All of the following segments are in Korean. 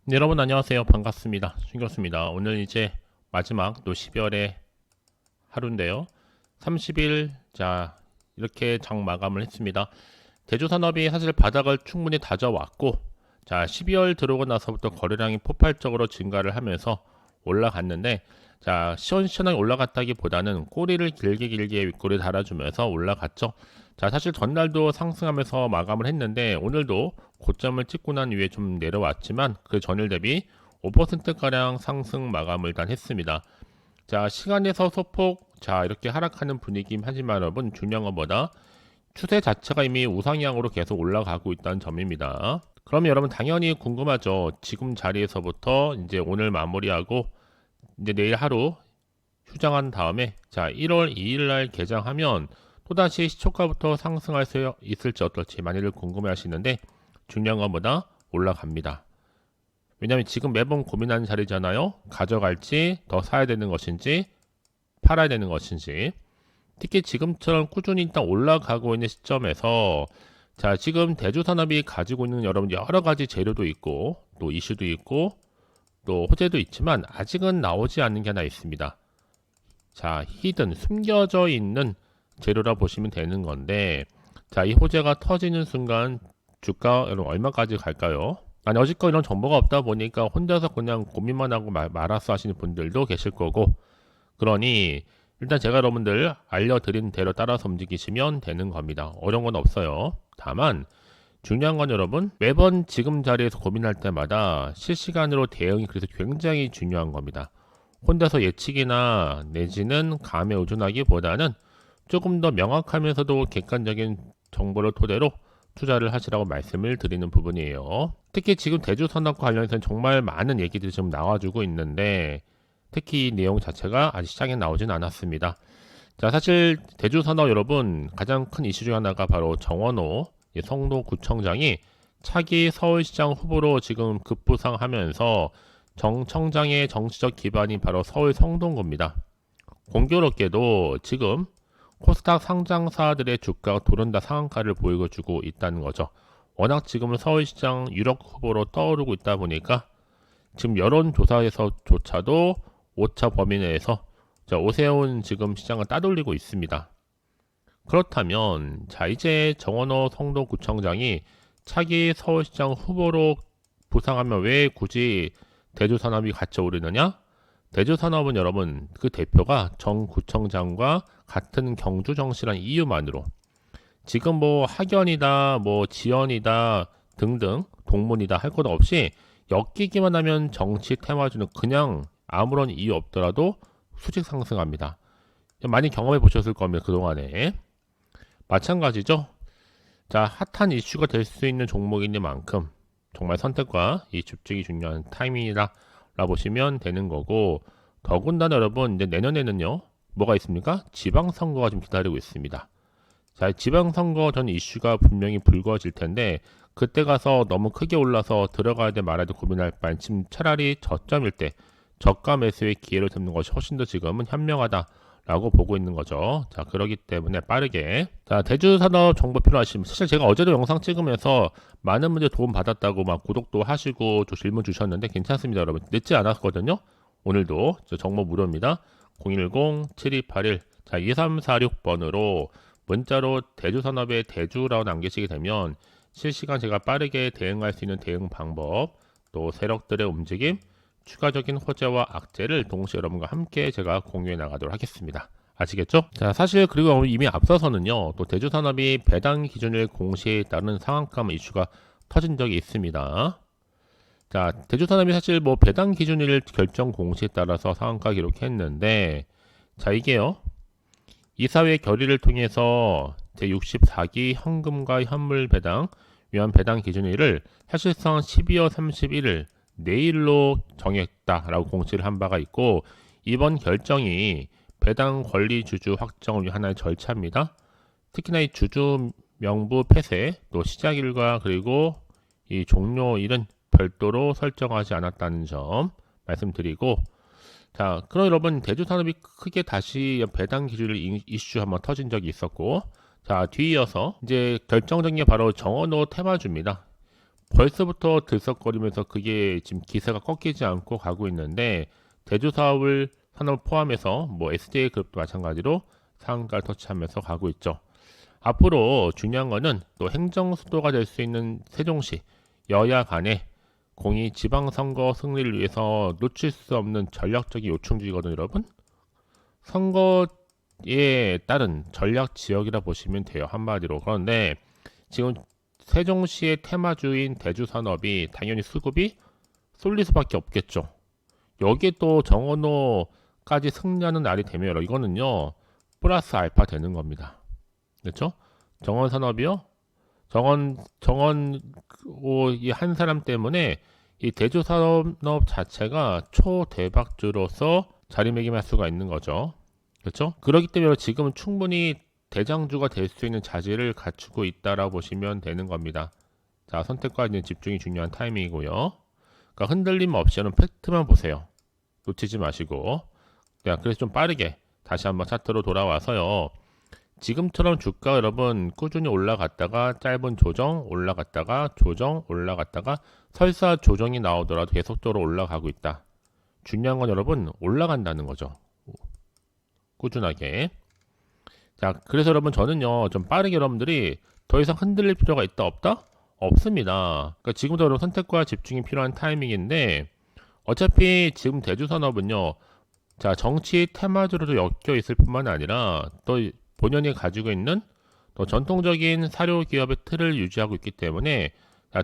네, 여러분 안녕하세요. 반갑습니다. 신교수입니다. 오늘 이제 마지막 또 12월의 하루인데요. 30일 이렇게 장 마감을 했습니다. 대주산업이 사실 바닥을 충분히 다져왔고 12월 들어오고 나서부터 거래량이 폭발적으로 증가를 하면서 올라갔는데 시원시원하게 올라갔다기보다는 꼬리를 길게 윗꼬리 달아주면서 올라갔죠. 사실 전날도 상승하면서 마감을 했는데 오늘도 고점을 찍고 난 이후에 좀 내려왔지만 그 전일 대비 5%가량 상승 마감을 일단 했습니다. 시간에서 소폭 이렇게 하락하는 분위기긴 하지만 여러분 중요한 것보다 추세 자체가 이미 우상향으로 계속 올라가고 있다는 점입니다. 그러면 여러분 당연히 궁금하죠. 지금 자리에서부터 이제 오늘 마무리하고 이제 내일 하루 휴장한 다음에 1월 2일 날 개장하면 또다시 시초가부터 상승할 수 있을지 어떨지 많이들 궁금해 하시는데 중요한 것보다 올라갑니다. 왜냐하면 지금 매번 고민하는 자리잖아요. 가져갈지 더 사야 되는 것인지 팔아야 되는 것인지. 특히 지금처럼 꾸준히 일단 올라가고 있는 시점에서 지금 대주산업이 가지고 있는 여러분 여러 가지 재료도 있고 또 이슈도 있고 또 호재도 있지만 아직은 나오지 않는 게 하나 있습니다. 히든 숨겨져 있는 재료라 보시면 되는 건데 이 호재가 터지는 순간 주가 여러분 얼마까지 갈까요? 아니 어저께 이런 정보가 없다 보니까 혼자서 그냥 고민만 하고 말았어 하시는 분들도 계실 거고, 그러니 일단 제가 여러분들 알려드린 대로 따라서 움직이시면 되는 겁니다. 어려운 건 없어요. 다만 중요한 건 여러분 매번 지금 자리에서 고민할 때마다 실시간으로 대응이 그래서 굉장히 중요한 겁니다. 혼자서 예측이나 내지는 감에 의존하기보다는 조금 더 명확하면서도 객관적인 정보를 토대로 투자를 하시라고 말씀을 드리는 부분이에요. 특히 지금 대주산업과 관련해서는 정말 많은 얘기들이 지금 나와주고 있는데 특히 이 내용 자체가 아직 시장에 나오진 않았습니다. 사실 대주산업 여러분 가장 큰 이슈 중 하나가 바로 정원호 성도구청장이 차기 서울시장 후보로 지금 급부상하면서 정청장의 정치적 기반이 바로 서울 성동구입니다. 공교롭게도 지금 코스닥 상장사들의 주가가 도른다 상한가를 보여주고 있다는 거죠. 워낙 지금은 서울시장 유력 후보로 떠오르고 있다 보니까 지금 여론조사에서조차도 오차 범위 내에서 오세훈 지금 시장을 따돌리고 있습니다. 그렇다면 이제 정원호 성도구청장이 차기 서울시장 후보로 부상하면 왜 굳이 대주산업이 같이 오르느냐? 대주산업은 여러분 그 대표가 정 구청장과 같은 경주정시란 이유만으로 지금 뭐 학연이다 뭐 지연이다 등등 동문이다 할 것 없이 엮이기만 하면 정치 테마주는 그냥 아무런 이유 없더라도 수직 상승합니다. 많이 경험해 보셨을 겁니다. 그동안에 마찬가지죠. 핫한 이슈가 될 수 있는 종목이니만큼 정말 선택과 이 집중이 중요한 타이밍이라 보시면 되는 거고, 더군다나 여러분 이제 내년에는요 뭐가 있습니까? 지방선거가 좀 기다리고 있습니다. 지방선거 전 이슈가 분명히 불거질 텐데 그때 가서 너무 크게 올라서 들어가야 돼 말아야 돼 고민할 바엔 지금 차라리 저점일 때 저가 매수의 기회를 잡는 것이 훨씬 더 지금은 현명하다 라고 보고 있는 거죠. 그러기 때문에 빠르게 대주산업 정보 필요하시면, 사실 제가 어제도 영상 찍으면서 많은 분들 도움 받았다고 막 구독도 하시고 또 질문 주셨는데 괜찮습니다. 여러분 늦지 않았거든요. 오늘도 정보 무료입니다. 010-7281-2346번으로 문자로 대주산업의 대주라고 남기시게 되면 실시간 제가 빠르게 대응할 수 있는 대응 방법, 또 세력들의 움직임, 추가적인 호재와 악재를 동시에 여러분과 함께 제가 공유해 나가도록 하겠습니다. 아시겠죠? 사실 그리고 이미 앞서서는요 또 대주산업이 배당 기준일 공시에 따른 상한가 이슈가 터진 적이 있습니다. 대주산업이 사실 뭐 배당 기준일 결정 공시에 따라서 상한가 기록했는데 이게요 이사회 결의를 통해서 제64기 현금과 현물 배당 위한 배당 기준일을 사실상 12월 31일 내일로 정했다라고 공시를 한 바가 있고, 이번 결정이 배당 권리 주주 확정을 위한 하나의 절차입니다. 특히나 이 주주 명부 폐쇄, 또 시작일과 그리고 이 종료일은 별도로 설정하지 않았다는 점 말씀드리고, 그럼 여러분 대주산업이 크게 다시 배당 기준을 이슈 한번 터진 적이 있었고, 뒤이어서 이제 결정적인 게 바로 정원호 테마주입니다. 벌써부터 들썩거리면서 그게 지금 기세가 꺾이지 않고 가고 있는데, 대주사업을 산업을 포함해서 뭐 SDA 그룹도 마찬가지로 상한가를 터치하면서 가고 있죠. 앞으로 중요한 거는 또 행정 수도가 될 수 있는 세종시 여야 간에 공이 지방선거 승리를 위해서 놓칠 수 없는 전략적인 요충지거든요, 여러분. 선거에 따른 전략 지역이라 보시면 돼요, 한마디로. 그런데 지금 세종시의 테마주인 대주산업이 당연히 수급이 쏠릴 수밖에 없겠죠. 여기에 또 정원호까지 승리하는 날이 되면 이거는요 플러스 알파 되는 겁니다. 그렇죠? 정원산업이요. 이 한 사람 때문에 이 대주산업 자체가 초대박주로서 자리매김할 수가 있는 거죠. 그렇죠? 그렇기 때문에 지금은 충분히 대장주가 될 수 있는 자질을 갖추고 있다라고 보시면 되는 겁니다. 자, 선택과 집중이 중요한 타이밍이고요. 그러니까 흔들림 없이 하는 팩트만 보세요. 놓치지 마시고. 자, 그래서 좀 빠르게 다시 한번 차트로 돌아와서요. 지금처럼 주가 여러분 꾸준히 올라갔다가 짧은 조정, 올라갔다가 조정, 올라갔다가 설사 조정이 나오더라도 계속적으로 올라가고 있다. 중요한 건 여러분 올라간다는 거죠. 꾸준하게. 자, 그래서 여러분 저는요 좀 빠르게 여러분들이 더 이상 흔들릴 필요가 있다 없다? 없습니다. 그러니까 지금도 여러분 선택과 집중이 필요한 타이밍인데 어차피 지금 대주산업은요 자 정치 테마주로도 엮여 있을 뿐만 아니라 또 본연이 가지고 있는 또 전통적인 사료 기업의 틀을 유지하고 있기 때문에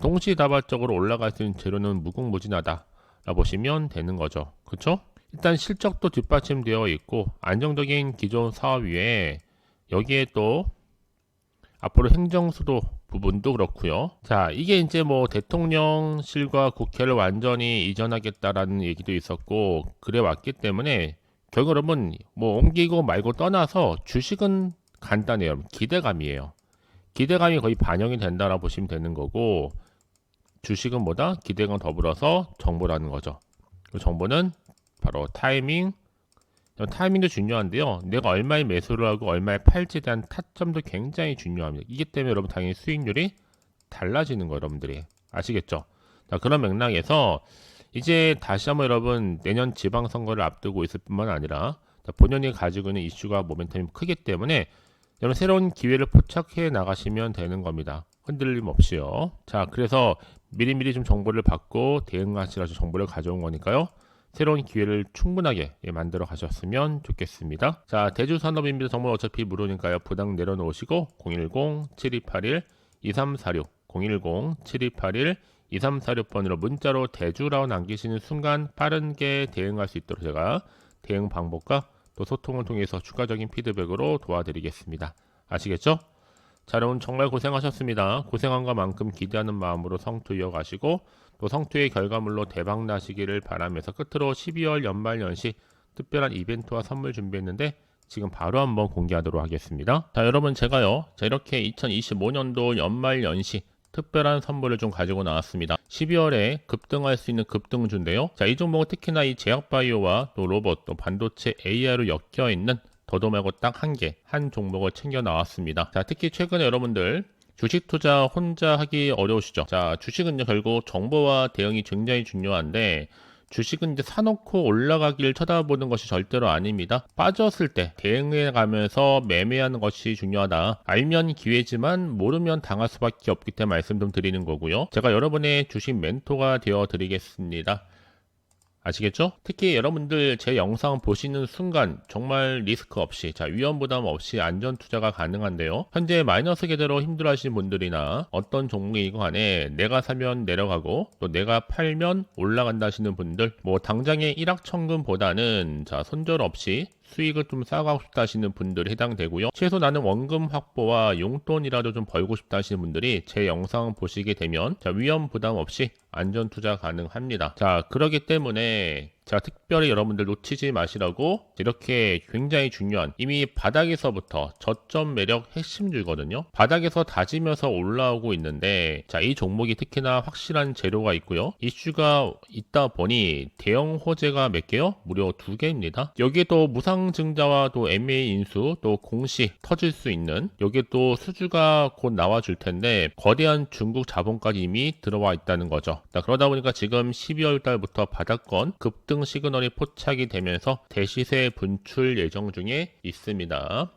동시다발적으로 올라갈 수 있는 재료는 무궁무진하다 라 보시면 되는 거죠. 그렇죠? 일단 실적도 뒷받침되어 있고 안정적인 기존 사업 위에 여기에 또 앞으로 행정수도 부분도 그렇고요. 자, 이게 이제 뭐 대통령실과 국회를 완전히 이전하겠다라는 얘기도 있었고 그래 왔기 때문에 결국 여러분 뭐 옮기고 말고 떠나서 주식은 간단해요. 기대감이에요. 기대감이 거의 반영이 된다라고 보시면 되는 거고 주식은 뭐다? 기대감 더불어서 정보라는 거죠. 그 정보는 바로 타이밍, 타이밍도 중요한데요. 내가 얼마에 매수를 하고 얼마에 팔지에 대한 타점도 굉장히 중요합니다. 이기 때문에 여러분 당연히 수익률이 달라지는 거 여러분들이 아시겠죠? 자, 그런 맥락에서 이제 다시 한번 여러분 내년 지방선거를 앞두고 있을 뿐만 아니라 본연이 가지고 있는 이슈가 모멘텀이 크기 때문에 여러분 새로운 기회를 포착해 나가시면 되는 겁니다. 흔들림 없이요. 자, 그래서 미리미리 좀 정보를 받고 대응하시라서 정보를 가져온 거니까요. 새로운 기회를 충분하게 만들어 가셨으면 좋겠습니다. 자, 대주산업입니다. 정보 어차피 무료니까요. 부담 내려놓으시고 010-7281-2346 010-7281-2346번으로 문자로 대주라고 남기시는 순간 빠르게 대응할 수 있도록 제가 대응 방법과 또 소통을 통해서 추가적인 피드백으로 도와드리겠습니다. 아시겠죠? 자, 여러분 정말 고생하셨습니다. 고생한 것만큼 기대하는 마음으로 성투 이어가시고 또 성투의 결과물로 대박 나시기를 바라면서 끝으로 12월 연말연시 특별한 이벤트와 선물 준비했는데 지금 바로 한번 공개하도록 하겠습니다. 자, 여러분 제가요 이렇게 2025년도 연말연시 특별한 선물을 좀 가지고 나왔습니다. 12월에 급등할 수 있는 급등주인데요. 자, 이 종목은 특히나 이 제약바이오와 또 로봇, 또 반도체 AI로 엮여 있는 더도 말고 딱 한 종목을 챙겨 나왔습니다. 자, 특히 최근에 여러분들 주식 투자 혼자 하기 어려우시죠? 자, 주식은요 결국 정보와 대응이 굉장히 중요한데 주식은 이제 사놓고 올라가기를 쳐다보는 것이 절대로 아닙니다. 빠졌을 때 대응해 가면서 매매하는 것이 중요하다. 알면 기회지만 모르면 당할 수밖에 없기 때문에 말씀 좀 드리는 거고요. 제가 여러분의 주식 멘토가 되어 드리겠습니다. 아시겠죠? 특히 여러분들 제 영상 보시는 순간 정말 리스크 없이 위험 부담 없이 안전 투자가 가능한데요. 현재 마이너스 계대로 힘들어 하시는 분들이나 어떤 종목이건 간에 내가 사면 내려가고 또 내가 팔면 올라간다 하시는 분들 뭐 당장의 일확천금보다는 손절 없이 수익을 좀 쌓아가고 싶다 하시는 분들이 해당되고요. 최소 나는 원금 확보와 용돈이라도 좀 벌고 싶다 하시는 분들이 제 영상 보시게 되면 위험 부담 없이 안전 투자 가능합니다. 자, 그러기 때문에 제가 특별히 여러분들 놓치지 마시라고 이렇게 굉장히 중요한 이미 바닥에서부터 저점 매력 핵심주거든요. 바닥에서 다지면서 올라오고 있는데 자, 이 종목이 특히나 확실한 재료가 있고요. 이슈가 있다 보니 대형 호재가 몇 개요? 무려 2개입니다. 여기에 또 무상증자와 또 MA 인수 또 공시 터질 수 있는 여기에 또 수주가 곧 나와줄 텐데 거대한 중국 자본까지 이미 들어와 있다는 거죠. 자, 그러다 보니까 지금 12월 달부터 바닥권 급등 시그널이 포착이 되면서 대시세 분출 예정 중에 있습니다.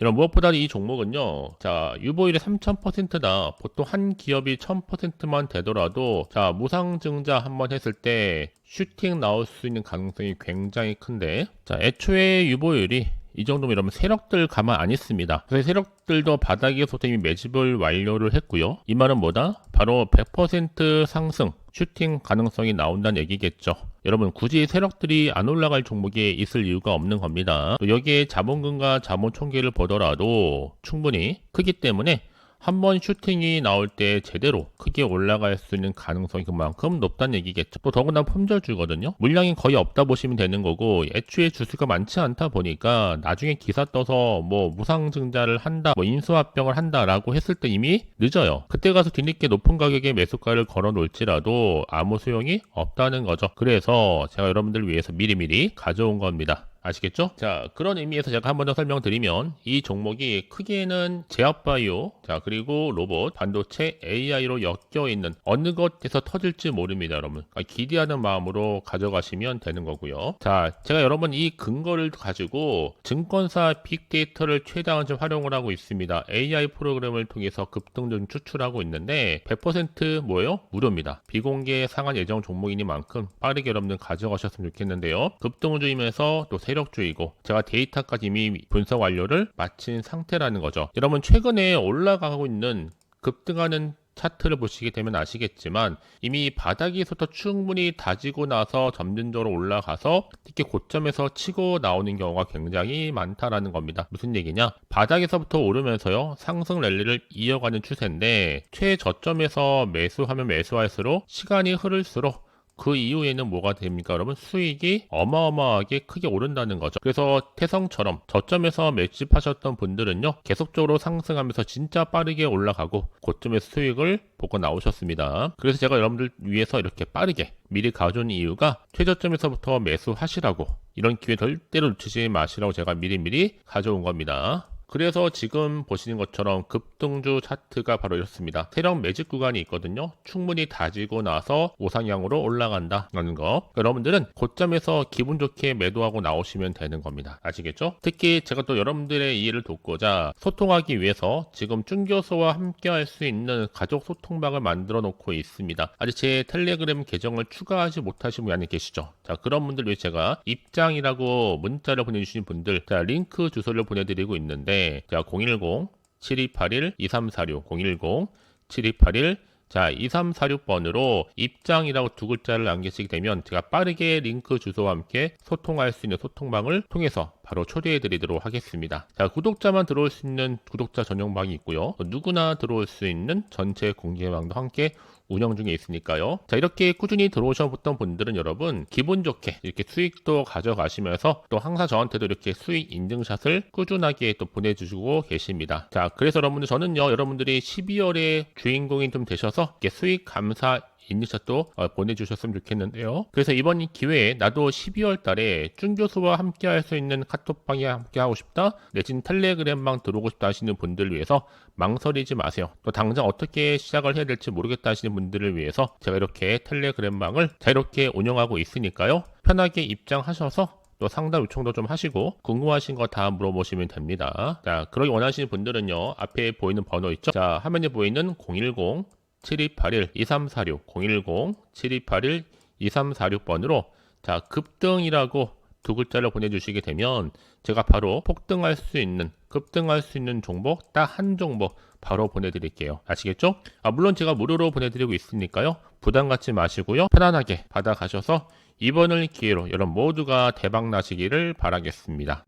이런 무엇보다 이 종목은요, 자, 유보율이 3000%다. 보통 한 기업이 1000%만 되더라도, 자, 무상증자 한번 했을 때 슈팅 나올 수 있는 가능성이 굉장히 큰데, 자, 애초에 유보율이 이 정도면 이러면 세력들 가만 안 있습니다. 그래서 세력들도 바닥에서 이미 매집을 완료를 했고요. 이 말은 뭐다? 바로 100% 상승, 슈팅 가능성이 나온다는 얘기겠죠. 여러분 굳이 세력들이 안 올라갈 종목에 있을 이유가 없는 겁니다. 또 여기에 자본금과 자본 총계를 보더라도 충분히 크기 때문에 한번 슈팅이 나올 때 제대로 크게 올라갈 수 있는 가능성이 그만큼 높다는 얘기겠죠. 또 더군다나 품절주거든요. 물량이 거의 없다 보시면 되는 거고 애초에 주수가 많지 않다 보니까 나중에 기사 떠서 뭐 무상증자를 한다, 뭐 인수합병을 한다라고 했을 때 이미 늦어요. 그때 가서 뒤늦게 높은 가격에 매수가를 걸어 놓을지라도 아무 소용이 없다는 거죠. 그래서 제가 여러분들 위해서 미리미리 가져온 겁니다. 아시겠죠? 자, 그런 의미에서 제가 한 번 더 설명드리면 이 종목이 크게는 제약바이오, 자, 그리고 로봇, 반도체, AI로 엮여 있는 어느 것에서 터질지 모릅니다, 여러분. 기대하는 마음으로 가져가시면 되는 거고요. 자, 제가 여러분 이 근거를 가지고 증권사 빅데이터를 최대한 좀 활용을 하고 있습니다. AI 프로그램을 통해서 급등 좀 추출하고 있는데 100% 뭐예요? 무료입니다. 비공개 상한 예정 종목이니만큼 빠르게 여러분들 가져가셨으면 좋겠는데요. 급등주이면서 또 세력주의고 제가 데이터까지 이미 분석 완료를 마친 상태라는 거죠. 여러분 최근에 올라가고 있는 급등하는 차트를 보시게 되면 아시겠지만 이미 바닥에서부터 충분히 다지고 나서 점진적으로 올라가서 특히 고점에서 치고 나오는 경우가 굉장히 많다라는 겁니다. 무슨 얘기냐? 바닥에서부터 오르면서요 상승 랠리를 이어가는 추세인데 최저점에서 매수하면 매수할수록 시간이 흐를수록 그 이후에는 뭐가 됩니까 여러분? 수익이 어마어마하게 크게 오른다는 거죠. 그래서 태성처럼 저점에서 매집하셨던 분들은요 계속적으로 상승하면서 진짜 빠르게 올라가고 고점에서 수익을 보고 나오셨습니다. 그래서 제가 여러분들 위해서 이렇게 빠르게 미리 가져온 이유가 최저점에서부터 매수하시라고 이런 기회 절대로 놓치지 마시라고 제가 미리미리 가져온 겁니다. 그래서 지금 보시는 것처럼 급등주 차트가 바로 이렇습니다. 세력 매집 구간이 있거든요. 충분히 다지고 나서 우상향으로 올라간다라는 거. 여러분들은 고점에서 기분 좋게 매도하고 나오시면 되는 겁니다. 아시겠죠? 특히 제가 또 여러분들의 이해를 돕고자 소통하기 위해서 지금 준교수와 함께 할 수 있는 가족 소통방을 만들어 놓고 있습니다. 아직 제 텔레그램 계정을 추가하지 못하신 분이 아직 계시죠? 자, 그런 분들 위해 제가 입장이라고 문자를 보내주신 분들, 자, 링크 주소를 보내드리고 있는데 자, 010-7281-2346 010-7281 자, 2346번으로 입장이라고 두 글자를 남기시게 되면 제가 빠르게 링크 주소와 함께 소통할 수 있는 소통방을 통해서 바로 초대해 드리도록 하겠습니다. 자, 구독자만 들어올 수 있는 구독자 전용방이 있고요. 누구나 들어올 수 있는 전체 공개방도 함께 운영 중에 있으니까요. 자, 이렇게 꾸준히 들어오셨던 분들은 여러분 기분 좋게 이렇게 수익도 가져가시면서 또 항상 저한테도 이렇게 수익 인증샷을 꾸준하게 또 보내주시고 계십니다. 자, 그래서 여러분들 저는요 여러분들이 12월에 주인공이 좀 되셔서 이렇게 수익 감사 인증샷도 보내주셨으면 좋겠는데요. 그래서 이번 기회에 나도 12월 달에 준교수와 함께 할 수 있는 카톡방에 함께 하고 싶다, 내진 텔레그램방 들어오고 싶다 하시는 분들을 위해서 망설이지 마세요. 또 당장 어떻게 시작을 해야 될지 모르겠다 하시는 분들을 위해서 제가 이렇게 텔레그램방을 자유롭게 운영하고 있으니까요. 편하게 입장하셔서 또 상담 요청도 좀 하시고 궁금하신 거 다 물어보시면 됩니다. 자, 그러기 원하시는 분들은요 앞에 보이는 번호 있죠? 자, 화면에 보이는 010-7281-2346 010-7281-2346번으로 자, 급등이라고 두 글자를 보내주시게 되면 제가 바로 폭등할 수 있는 급등할 수 있는 종목 딱 한 종목 바로 보내드릴게요. 아시겠죠? 물론 제가 무료로 보내드리고 있으니까요 부담 갖지 마시고요 편안하게 받아가셔서 이번을 기회로 여러분 모두가 대박 나시기를 바라겠습니다.